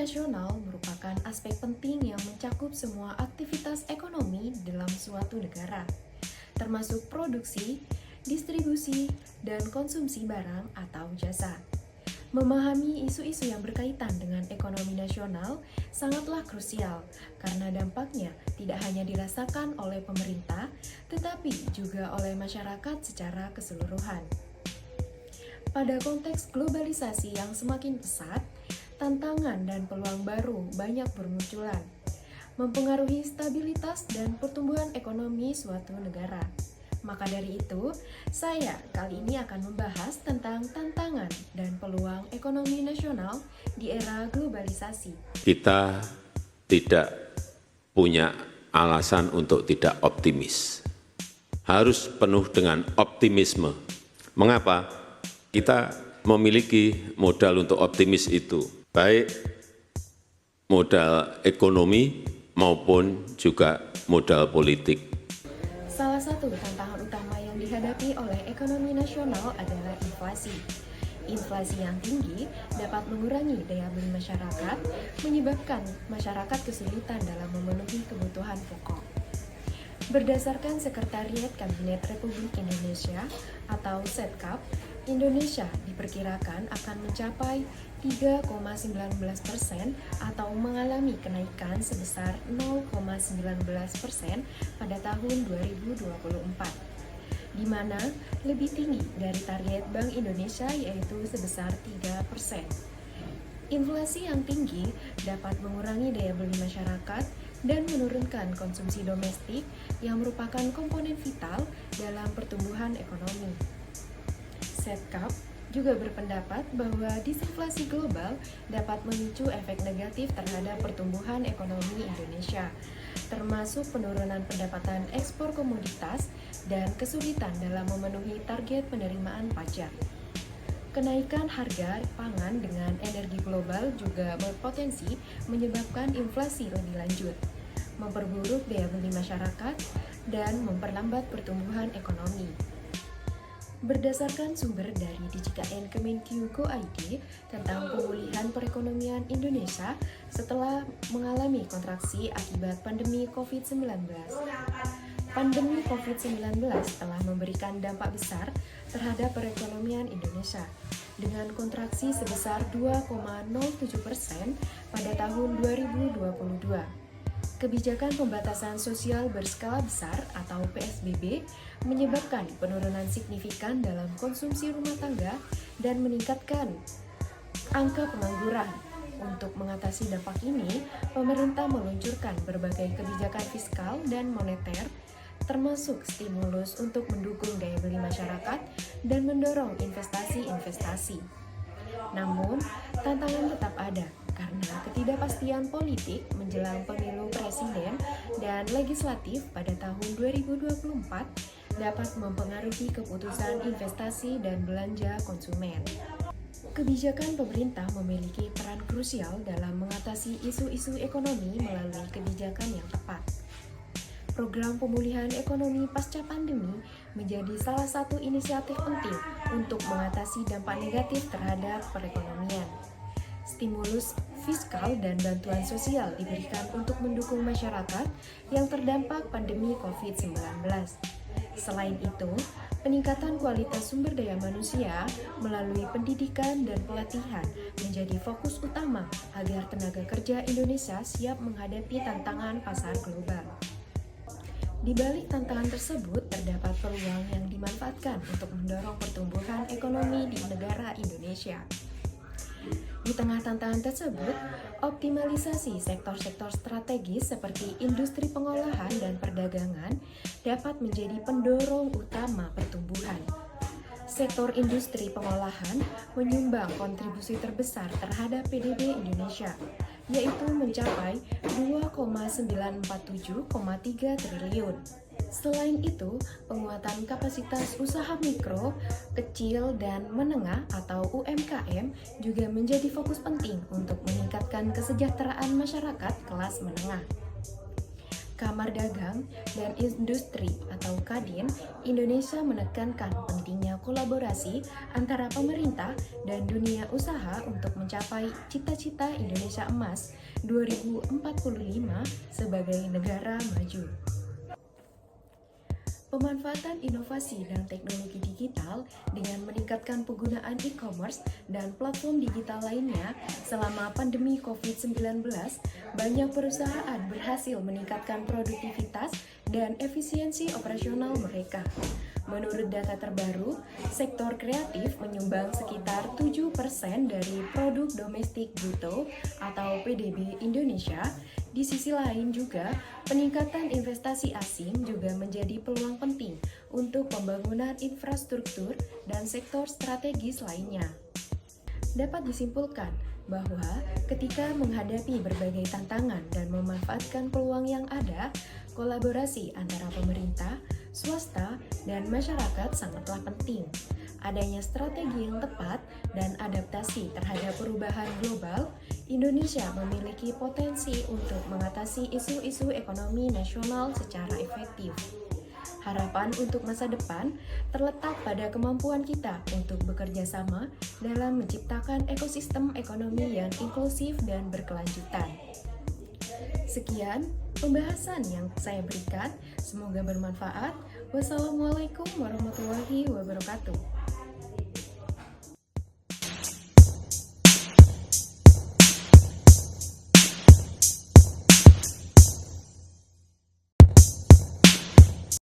nasional merupakan aspek penting yang mencakup semua aktivitas ekonomi dalam suatu negara, termasuk produksi, distribusi, dan konsumsi barang atau jasa. Memahami isu-isu yang berkaitan dengan ekonomi nasional sangatlah krusial karena dampaknya tidak hanya dirasakan oleh pemerintah, tetapi juga oleh masyarakat secara keseluruhan. Pada konteks globalisasi yang semakin pesat, tantangan dan peluang baru banyak bermunculan, mempengaruhi stabilitas dan pertumbuhan ekonomi suatu negara. Maka dari itu, saya kali ini akan membahas tentang tantangan dan peluang ekonomi nasional di era globalisasi. Kita tidak punya alasan untuk tidak optimis. Harus penuh dengan optimisme. Mengapa? Kita memiliki modal untuk optimis itu, baik modal ekonomi maupun juga modal politik. Salah satu tantangan utama yang dihadapi oleh ekonomi nasional adalah inflasi. Inflasi yang tinggi dapat mengurangi daya beli masyarakat, menyebabkan masyarakat kesulitan dalam memenuhi kebutuhan pokok. Berdasarkan Sekretariat Kabinet Republik Indonesia atau Setkap, Indonesia diperkirakan akan mencapai 3,19% atau mengalami kenaikan sebesar 0,19% pada tahun 2024, di mana lebih tinggi dari target Bank Indonesia yaitu sebesar 3%. Inflasi yang tinggi dapat mengurangi daya beli masyarakat dan menurunkan konsumsi domestik yang merupakan komponen vital dalam pertumbuhan ekonomi. Setkap juga berpendapat bahwa disinflasi global dapat memicu efek negatif terhadap pertumbuhan ekonomi Indonesia, termasuk penurunan pendapatan ekspor komoditas dan kesulitan dalam memenuhi target penerimaan pajak. Kenaikan harga pangan dengan energi global juga berpotensi menyebabkan inflasi lebih lanjut, memperburuk daya beli masyarakat, dan memperlambat pertumbuhan ekonomi. Berdasarkan sumber dari DJKN Kemenq.go.id tentang pemulihan perekonomian Indonesia setelah mengalami kontraksi akibat pandemi COVID-19. Pandemi COVID-19 telah memberikan dampak besar terhadap perekonomian Indonesia dengan kontraksi sebesar 2,07% pada tahun 2022. Kebijakan pembatasan sosial berskala besar atau PSBB menyebabkan penurunan signifikan dalam konsumsi rumah tangga dan meningkatkan angka pengangguran. Untuk mengatasi dampak ini, pemerintah meluncurkan berbagai kebijakan fiskal dan moneter, termasuk stimulus untuk mendukung daya beli masyarakat dan mendorong investasi-investasi. Namun, tantangan tetap ada karena ketidakpastian politik menjelang pemilu presiden dan legislatif pada tahun 2024 dapat mempengaruhi keputusan investasi dan belanja konsumen. Kebijakan pemerintah memiliki peran krusial dalam mengatasi isu-isu ekonomi melalui kebijakan yang tepat. Program pemulihan ekonomi pasca pandemi menjadi salah satu inisiatif penting untuk mengatasi dampak negatif terhadap perekonomian. Stimulus fiskal dan bantuan sosial diberikan untuk mendukung masyarakat yang terdampak pandemi COVID-19. Selain itu, peningkatan kualitas sumber daya manusia melalui pendidikan dan pelatihan menjadi fokus utama agar tenaga kerja Indonesia siap menghadapi tantangan pasar global. Di balik tantangan tersebut, terdapat peluang yang dimanfaatkan untuk mendorong pertumbuhan ekonomi di negara Indonesia. Di tengah tantangan tersebut, optimalisasi sektor-sektor strategis seperti industri pengolahan dan perdagangan dapat menjadi pendorong utama pertumbuhan. Sektor industri pengolahan menyumbang kontribusi terbesar terhadap PDB Indonesia, yaitu mencapai 2,947,3 triliun. Selain itu, penguatan kapasitas usaha mikro, kecil, dan menengah atau UMKM juga menjadi fokus penting untuk meningkatkan kesejahteraan masyarakat kelas menengah. Kamar Dagang dan Industri atau Kadin, Indonesia menekankan pentingnya kolaborasi antara pemerintah dan dunia usaha untuk mencapai cita-cita Indonesia Emas 2045 sebagai negara maju. Pemanfaatan inovasi dan teknologi digital dengan meningkatkan penggunaan e-commerce dan platform digital lainnya selama pandemi COVID-19, banyak perusahaan berhasil meningkatkan produktivitas dan efisiensi operasional mereka. Menurut data terbaru, sektor kreatif menyumbang sekitar 7% dari produk domestik bruto atau PDB Indonesia. Di sisi lain juga, peningkatan investasi asing juga menjadi peluang penting untuk pembangunan infrastruktur dan sektor strategis lainnya. Dapat disimpulkan bahwa ketika menghadapi berbagai tantangan dan memanfaatkan peluang yang ada, kolaborasi antara pemerintah, swasta, dan masyarakat sangatlah penting. Adanya strategi yang tepat dan adaptasi terhadap perubahan global, Indonesia memiliki potensi untuk mengatasi isu-isu ekonomi nasional secara efektif. Harapan untuk masa depan terletak pada kemampuan kita untuk bekerja sama dalam menciptakan ekosistem ekonomi yang inklusif dan berkelanjutan. Sekian pembahasan yang saya berikan, semoga bermanfaat. Wassalamualaikum warahmatullahi wabarakatuh.